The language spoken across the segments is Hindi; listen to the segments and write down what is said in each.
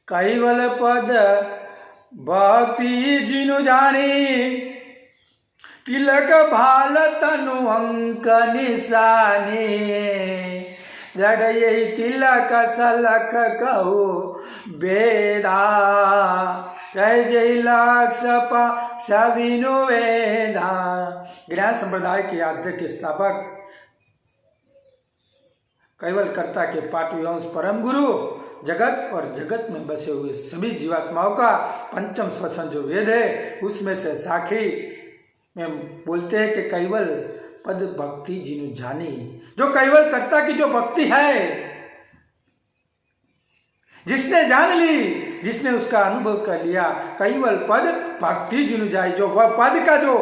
कैवल पद भक्ति जिनु जानी, तिलक भाल तनु अंक निशानी। जड़ यही तिलक सलक कहू वेदा, जय जय लक्ष सविनु वेदा। ज्ञान संप्रदाय के आद्य के स्थापक कैवल कर्ता के पाटुवंश परम गुरु, जगत और जगत में बसे हुए सभी जीवात्माओं का पंचम श्वसन जो वेद है उसमें से साखी में बोलते हैं कि कैवल पद भक्ति जिनु जानी। जो कैवल कर्ता की जो भक्ति है, जिसने जान ली, जिसने उसका अनुभव कर लिया, कैवल पद भक्ति जिनु जाई। जो वह पद का जो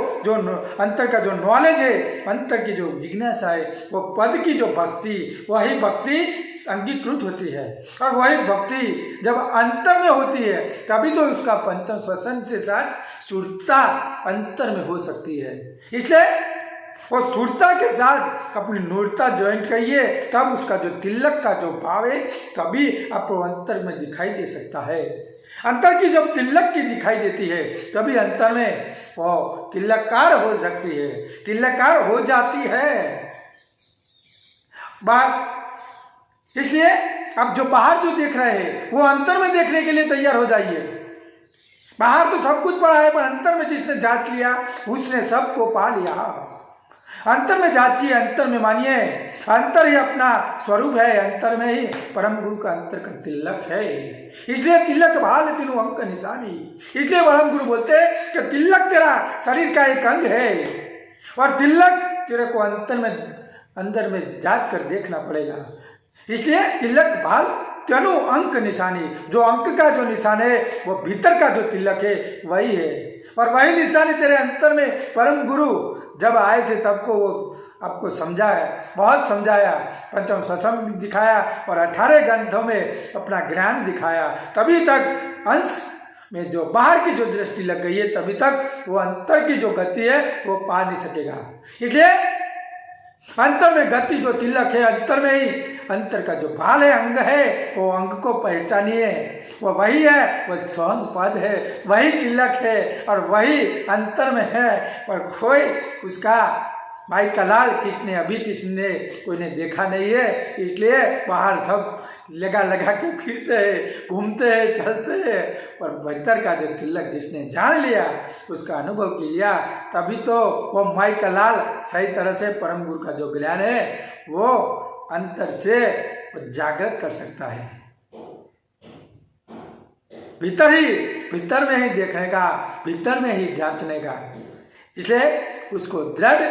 अंतर का जो नॉलेज है, अंतर की जो जिज्ञासा है, वो पद की जो भक्ति, वही भक्ति अंगीकृत होती है। और वही भक्ति जब अंतर में होती है तभी तो उसका पंचम श्वसन से साथ सुरता अंतर में हो सकती है। इसलिए वो स्थूलता के साथ अपनी नूरता ज्वाइंट करिए, तब उसका जो तिलक का जो भाव है तभी आपको अंतर में दिखाई दे सकता है। अंतर की जब तिलक की दिखाई देती है तभी अंतर में वो तिलककार हो सकती है, तिलककार हो जाती है बात। इसलिए अब जो बाहर जो देख रहे हैं वो अंतर में देखने के लिए तैयार हो जाइए। बाहर तो सब कुछ पड़ा है, पर अंतर में जिसने जांच लिया उसने सबको पा लिया। अंतर में जांचिए, अंतर में मानिए, अंतर ही अपना स्वरूप है, अंतर में ही परम गुरु का अंतर का तिलक है। इसलिए तिलक भाल तीनों अंक निशानी। इसलिए परम गुरु बोलते हैं कि तिलक तेरा शरीर का एक अंग है और तिलक तेरे को अंदर में जांच कर देखना पड़ेगा। इसलिए तिलक भाल तीनों अंक निशानी। जो अंक का जो निशान है वो भीतर का जो तिलक है वही है, और वही निशानी तेरे अंतर में परम गुरु जब आए थे तब को वो आपको समझाया, बहुत समझाया, पंचम श्वसन दिखाया और 18 ग्रंथों में अपना ज्ञान दिखाया। तभी तक अंश में जो बाहर की जो दृष्टि लग गई है तभी तक वो अंतर की जो गति है वो पा नहीं सकेगा। इसलिए अंतर में गति जो तिलक है, अंतर में ही अंतर का जो भाल है, अंग है, वो अंग को पहचानिए। वो वही है, वो स्वयं पद है, वही तिलक है और वही अंतर में है। और कोई उसका भाई कलाल किसने अभी किसने कोई ने देखा नहीं है। इसलिए बाहर सब लगा के फिरते हैं, घूमते हैं, चलते हैं, और भीतर का जो तिलक जिसने जान लिया, उसका अनुभव किया, तभी तो वो माई कलाल सही तरह से परम गुरु का जो ज्ञान है वो अंतर से जागृत कर सकता है। भीतर में ही देखने का, भीतर में ही जांचने का। इसलिए उसको दृढ़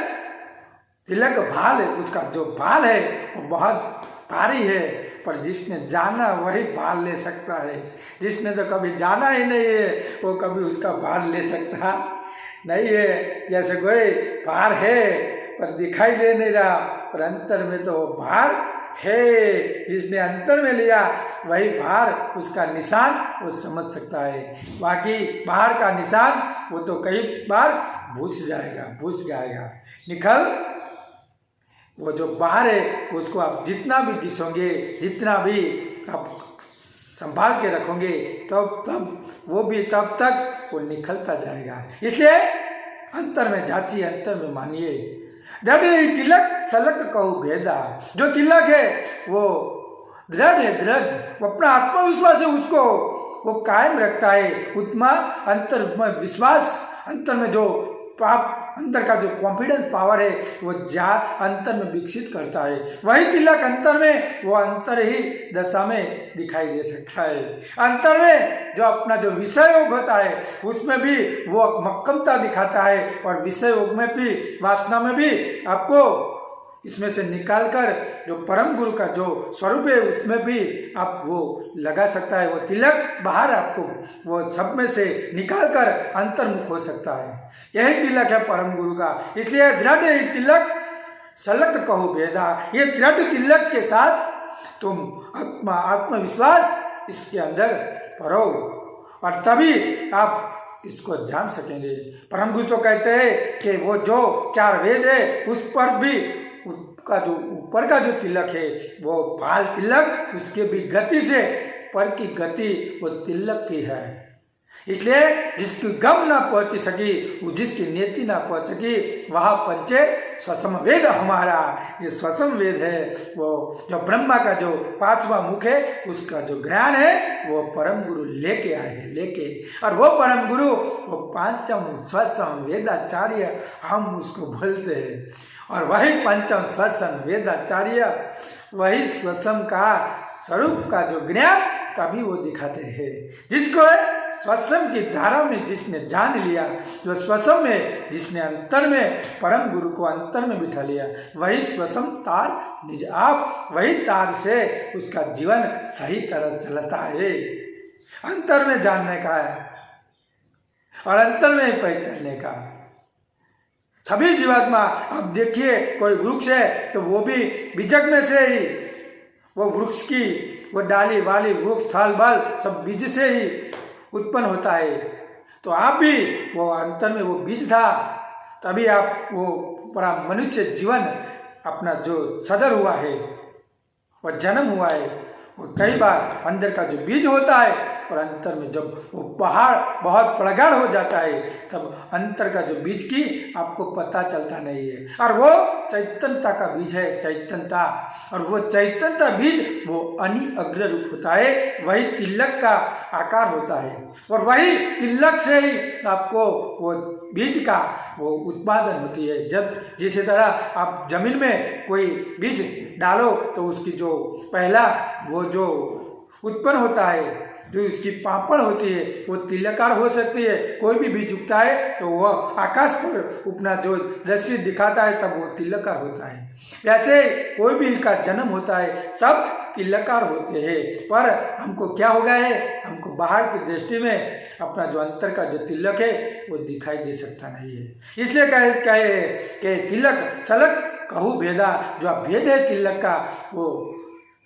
तिलक भाल, उसका जो भाल है वो बहुत भारी है, पर जिसने जाना वही भाल ले सकता है। जिसने तो कभी जाना ही नहीं है वो कभी उसका भाल ले सकता नहीं है। जैसे कोई भार है पर दिखाई दे नहीं रहा, पर अंतर में तो वो भार है। जिसने अंतर में लिया वही भार, उसका निशान वो समझ सकता है। बाकी बाहर का निशान वो तो कई बार भूस जाएगा निकल। वो जो बाहर है उसको आप जितना भी घिसोगे, जितना भी आप संभाल के रखोगे, तब वो भी तब तक वो निकलता जाएगा। इसलिए अंतर में जाचिए, अंतर में मानिए। जब तिलक सलक कहू भेदा, जो तिलक है वो दृढ़ है, दृढ़, वो अपना आत्मविश्वास है, उसको वो कायम रखता है। उतना अंतर में विश्वास, अंतर में जो पाप, अंतर का जो कॉन्फिडेंस पावर है वो अंतर में विकसित करता है। वही तिलक अंतर में, वो अंतर ही दशा में दिखाई दे सकता है। अंतर में जो अपना जो विषय योग होता है उसमें भी वो मक्कमता दिखाता है, और विषय योग में भी, वासना में भी आपको इसमें से निकालकर जो परम गुरु का जो स्वरूप है उसमें भी आप वो लगा सकता है। वो तिलक बाहर आपको वो सब में से निकालकर अंतर्मुख हो सकता है। यही तिलक है परम गुरु का। इसलिए दृढ़ तिलक सलक कहो भेदा, ये दृढ़ तिलक के साथ तुम आत्मविश्वास इसके अंदर भरो, और तभी आप इसको जान सकेंगे। परम गुरु तो कहते हैं कि वो जो 4 वेद है उस पर भी उसका जो ऊपर का जो तिलक है वो भाल तिलक, उसके भी गति से पर की गति वो तिलक की है। इसलिए जिसकी गम ना पहुंच सकी, वो जिसकी नेति ना पहुंच सकी, वह पंचे स्वसम वेद हमारा। ये स्वसम वेद है, वो जो ब्रह्मा का जो 5वां मुख है, उसका जो ज्ञान है वो परम गुरु लेके आए हैं, लेके। और वो परम गुरु वो पांचम स्वसम वेदाचार्य हम उसको बोलते हैं। और वही पंचम स्वसम वेदाचार्य, वही स्वसम का स्वरूप का जो ज्ञान तभी वो दिखाते हैं। जिसको स्वसम की धारा में जिसने जान लिया, जो स्वसम में जिसने अंतर में परम गुरु को अंतर में बिठा लिया, वही स्वसम तार निज आप, वही तार से उसका जीवन सही तरह चलता है। अंतर में जानने का है और अंतर में ही पहचानने का। सभी जीवात्मा, अब देखिए कोई वृक्ष है तो वो भी बीजक में से ही, वो वृक्ष की वो डाली वाली वृक्ष थल बल सब बीज से ही उत्पन्न होता है। तो आप भी वो अंतर में वो बीज था, तभी आप वो पूरा मनुष्य जीवन अपना जो सदर हुआ है, वो जन्म हुआ है। वो कई बार अंदर का जो बीज होता है और अंतर में जब वो पहाड़ बहुत प्रगाढ़ हो जाता है, तब अंतर का जो बीज की आपको पता चलता नहीं है। और वो चैतन्यता का बीज है, चैतन्यता। और वो चैतन्यता बीज वो अनि अग्र रूप होता है, वही तिलक का आकार होता है। और वही तिलक से ही आपको वो बीज का वो उत्पादन होती है। जब जिस तरह आप जमीन में कोई बीज डालो तो उसकी जो पहला वो जो उत्पन्न होता है, जो उसकी पापड़ होती है, वो तिलकार हो सकती है। कोई भी बीज उगता है तो वह आकाश पर अपना जो रस्सी दिखाता है, तब वो तिलकार होता है। वैसे कोई भी का जन्म होता है, सब तिलकार होते हैं। पर हमको क्या हो गया है, हमको बाहर की दृष्टि में अपना जो अंतर का जो तिलक है वो दिखाई दे सकता नहीं है। इसलिए कहे कि तिलक सलक कहू भेदा, जो भेद है तिलक का वो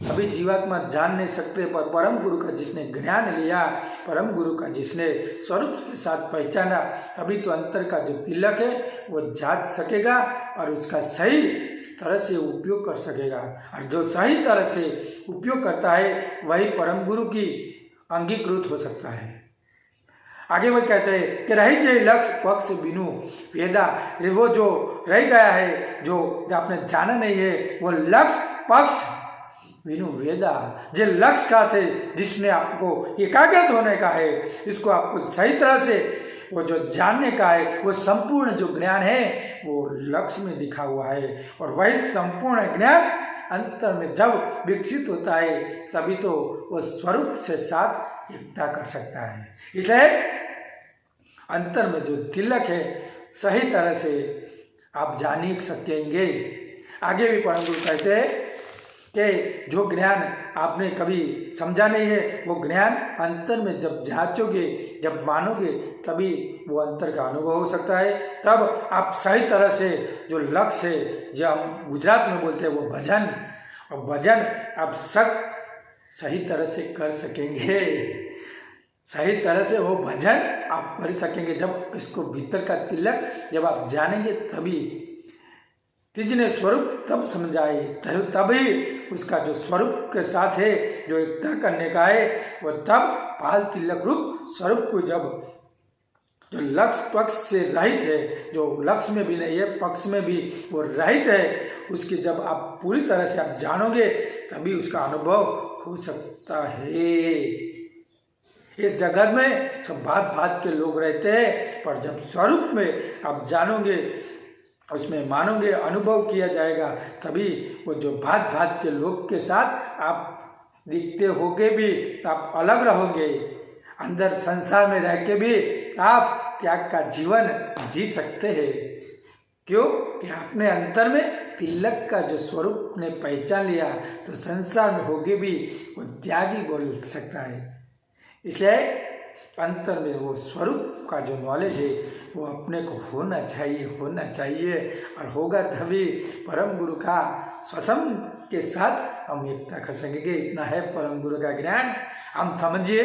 सभी जीवात्मा जान नहीं सकते। पर परम गुरु का जिसने ज्ञान लिया, परम गुरु का जिसने स्वरूप के साथ पहचाना, तभी तो अंतर का जो तिलक है वो जान सकेगा और उसका सही तरह से उपयोग कर सकेगा। और जो सही तरह से उपयोग करता है वही परम गुरु की अंगीकृत हो सकता है। आगे वो कहते हैं कि रही जे लक्ष्य पक्ष बिनु वेदा, वो जो रह गया है, जो आपने जाना नहीं है, वो लक्ष्य पक्ष बिनु वेदा, जो लक्ष्य का थे, जिसने आपको एकाग्रत होने का है, इसको आपको सही तरह से वो जो जानने का है, वो संपूर्ण जो ज्ञान है वो लक्ष्य में दिखा हुआ है। और वही संपूर्ण ज्ञान अंतर में जब विकसित होता है, तभी तो वो स्वरूप से साथ एकता कर सकता है। इसलिए अंतर में जो तिलक है सही तरह से आप जान ही सकेंगे। आगे भी परम गुरु कहते हैं कि जो ज्ञान आपने कभी समझा नहीं है, वो ज्ञान अंतर में जब जांचोगे, जब मानोगे, तभी वो अंतर का अनुभव हो सकता है। तब आप सही तरह से जो लक्ष्य है, जो हम गुजरात में बोलते हैं वो भजन, और भजन आप सब सही तरह से कर सकेंगे। सही तरह से वो भजन आप कर सकेंगे जब इसको भीतर का तिलक जब आप जानेंगे, तभी तिजने स्वरूप तब समझाए, तभी उसका जो स्वरूप के साथ है जो एकता करने का है, वो तब पाल तिलक रूप स्वरूप को जब जो लक्ष्य पक्ष से रहित है, जो लक्ष्य में भी नहीं है पक्ष में भी वो रहित है, उसकी जब आप पूरी तरह से आप जानोगे, तभी उसका अनुभव हो सकता है। इस जगत में सब भांत भांत के लोग रहते हैं, पर जब स्वरूप में आप जानोगे, उसमें मानोगे, अनुभव किया जाएगा, तभी वो जो भांत भांत के लोग के साथ आप दिखते होगे भी, आप अलग रहोगे। अंदर संसार में रह के भी आप त्याग का जीवन जी सकते हैं। क्यों? कि आपने अंतर में तिलक का जो स्वरूप ने पहचान लिया, तो संसार में होगे भी वो त्यागी बोल सकता है। इसलिए अंतर में वो स्वरूप का जो नॉलेज है वो अपने को होना चाहिए और होगा तभी परम गुरु का स्वसम के साथ हम एकता कर सकेंगे। इतना है परम गुरु का ज्ञान, हम समझिए,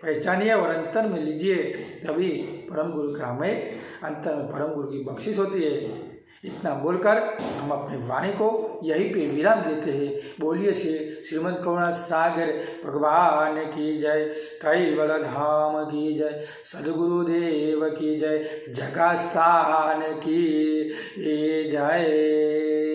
पहचानिए और अंतर में लीजिए, तभी परम गुरु का हमें अंतर में परम गुरु की बख्शिश होती है। इतना बोलकर हम अपनी वाणी को यहीं पे विराम देते हैं। बोलिए से श्रीमद् करुणा सागर भगवान की जय, कैवल धाम की जय, सद्गुरुदेव की जय, जगह स्थान की जय।